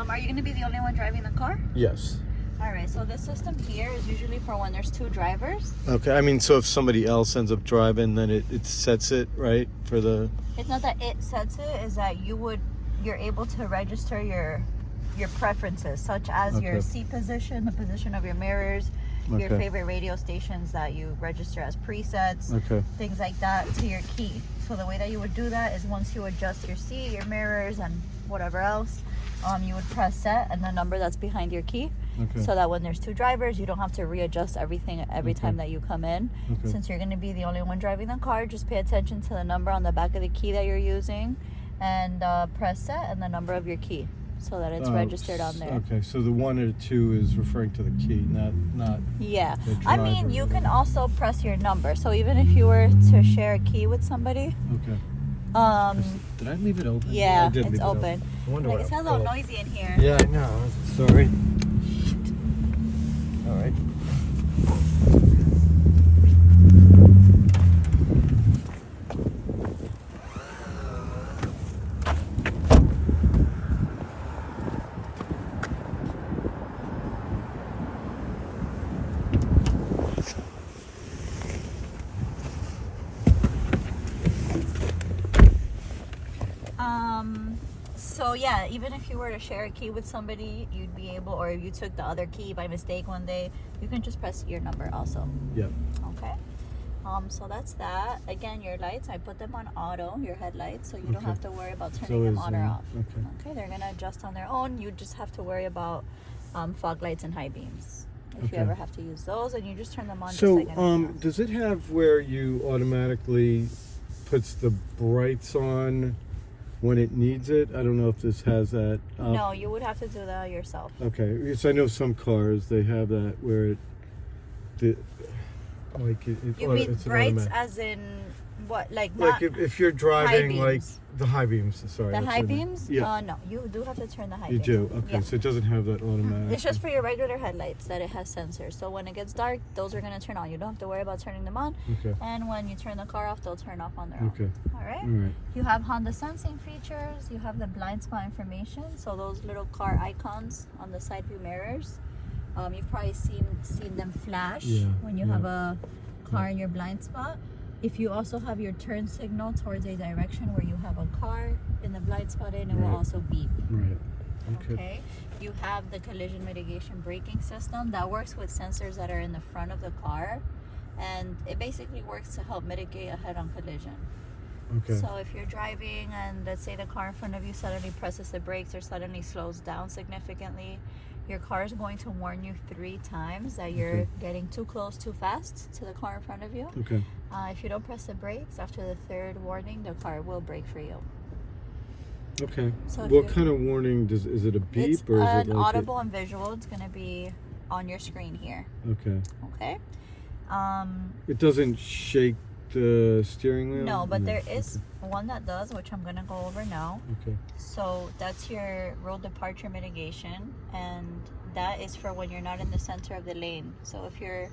Are you going to be the only one driving the car? Yes. All right, so this system here is usually for when there's two drivers. Okay, I mean, so if somebody else ends up driving, then it sets it, right, for the... It's not that it sets it, is that you're able to register your preferences, such as your seat position, the position of your mirrors, your favorite radio stations that you register as presets, things like that, to your key. So the way that you would do that is once you adjust your seat, your mirrors, and whatever else, you would press set and the number that's behind your key. So that when there's two drivers, you don't have to readjust everything every time that you come in. Since you're going to be the only one driving the car, just pay attention to the number on the back of the key that you're using and press set and the number of your key so that it's registered on there. Okay, so the 1 or 2 is referring to the key, not yeah. the driver. I mean, you can also press your number. So even if you were to share a key with somebody. Did I leave it open? Yeah, I did it's leave it open. I wonder Like, it's a little noisy in here. Yeah, I know. Sorry. All right. So yeah, even if you were to share a key with somebody, you'd be able, or if you took the other key by mistake one day, you can just press your number also. Yep. Okay. So that's that. Again, your lights, I put them on auto, your headlights, so you don't have to worry about turning them on or off. Okay, they're gonna adjust on their own. You just have to worry about fog lights and high beams. If you ever have to use those, and you just turn them on. So, just like does it have where you automatically puts the brights on when it needs it? I don't know if this has that. No, you would have to do that yourself. Okay, because I know some cars they have that where you mean brights as in what? Like if you're driving like the high beams. Sorry. The high beams? Yeah. No, you do have to turn the high beams. You do? Okay, yeah. So it doesn't have that automatic. It's just for your regular headlights that it has sensors. So when it gets dark, those are going to turn on. You don't have to worry about turning them on. Okay. And when you turn the car off, they'll turn off on their own. Okay. All right? All right. You have Honda sensing features. You have the blind spot information. So those little car icons on the side view mirrors. You've probably seen them flash when you have a car in your blind spot. If you also have your turn signal towards a direction where you have a car in the blind spot in, it will also beep. Right. Okay. You have the collision mitigation braking system that works with sensors that are in the front of the car, and it basically works to help mitigate a head-on collision. Okay. So if you're driving and let's say the car in front of you suddenly presses the brakes or suddenly slows down significantly, your car is going to warn you 3 times that you're getting too close, too fast to the car in front of you. Okay. If you don't press the brakes, after the 3rd warning, the car will brake for you. Okay. So what kind of warning is it? A beep it's or is an it like audible and visual? It's going to be on your screen here. Okay. Okay. It doesn't shake the steering wheel? No, but there is one that does, which I'm going to go over now. Okay. So that's your road departure mitigation, and that is for when you're not in the center of the lane. So if you're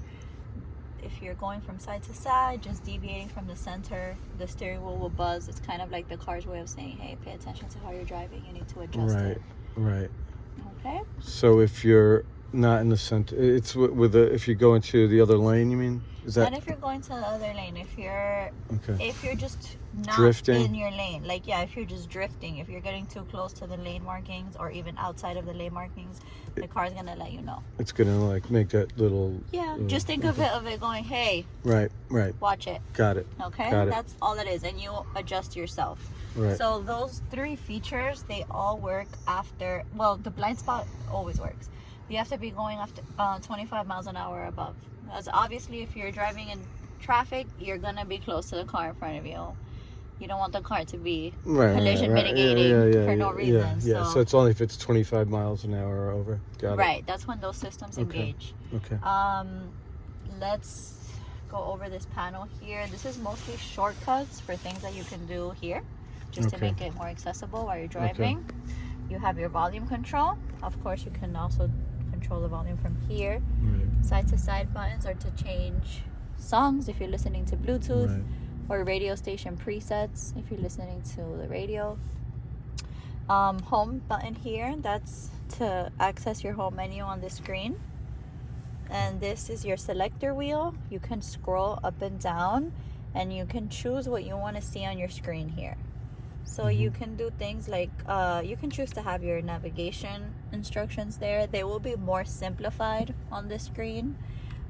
going from side to side, just deviating from the center, the steering wheel will buzz. It's kind of like the car's way of saying, hey, pay attention to how you're driving. You need to adjust it. Right. Okay. So if you're not in the center, it's if you go into the other lane, you mean? Is that? And if you're going to the other lane, if you're just not drifting in your lane, like if you're just drifting, if you're getting too close to the lane markings or even outside of the lane markings, the car's gonna let you know. It's gonna like make that little. Yeah, just think of it going, hey. Right. Watch it. Got it. Okay. Got it. That's all it is, and you adjust yourself. Right. So those 3 features, they all work after. Well, the blind spot always works. You have to be going after 25 miles an hour above. Because obviously, if you're driving in traffic, you're gonna be close to the car in front of you. You don't want the car to be collision mitigating for no reason. Yeah. So it's only if it's 25 miles an hour or over. Got it. Right. That's when those systems engage. Okay. Let's go over this panel here. This is mostly shortcuts for things that you can do here, just to make it more accessible while you're driving. You have your volume control. Of course, you can also control the volume from here. Side to side buttons are to change songs if you're listening to Bluetooth, or radio station presets if you're listening to the radio. home button here. That's to access your home menu on the screen. And this is your selector wheel. You can scroll up and down, and you can choose what you want to see on your screen here. So you can do things like you can choose to have your navigation instructions there. They will be more simplified on the screen.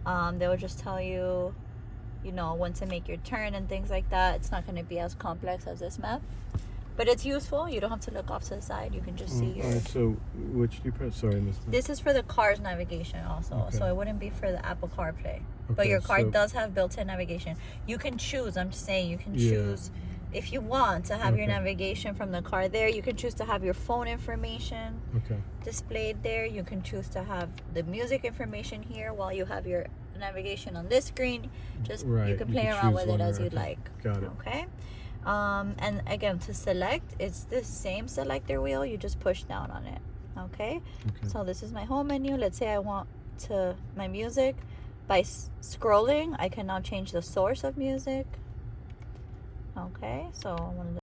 They will just tell you, you know, when to make your turn and things like that. It's not going to be as complex as this map, but it's useful. You don't have to look off to the side. You can just see your... All right, so which do you press? Sorry, I missed that. This is for the car's navigation also, Okay. so it wouldn't be for the Apple CarPlay. But Okay, your car so- does have built-in navigation. You can choose, I'm just saying, you can choose if you want to have your Okay. navigation from the car there. You can choose to have your phone information Okay. displayed there. You can choose to have the music information here while you have your navigation on this screen. Just Right, you can you play can around choose with it one as or- you'd okay. like. Got it. Okay. And again, to select, it's the same selector wheel. You just push down on it. Okay. Okay. So this is my home menu. Let's say I want to my music. By scrolling, I can now change the source of music. Okay, so I want to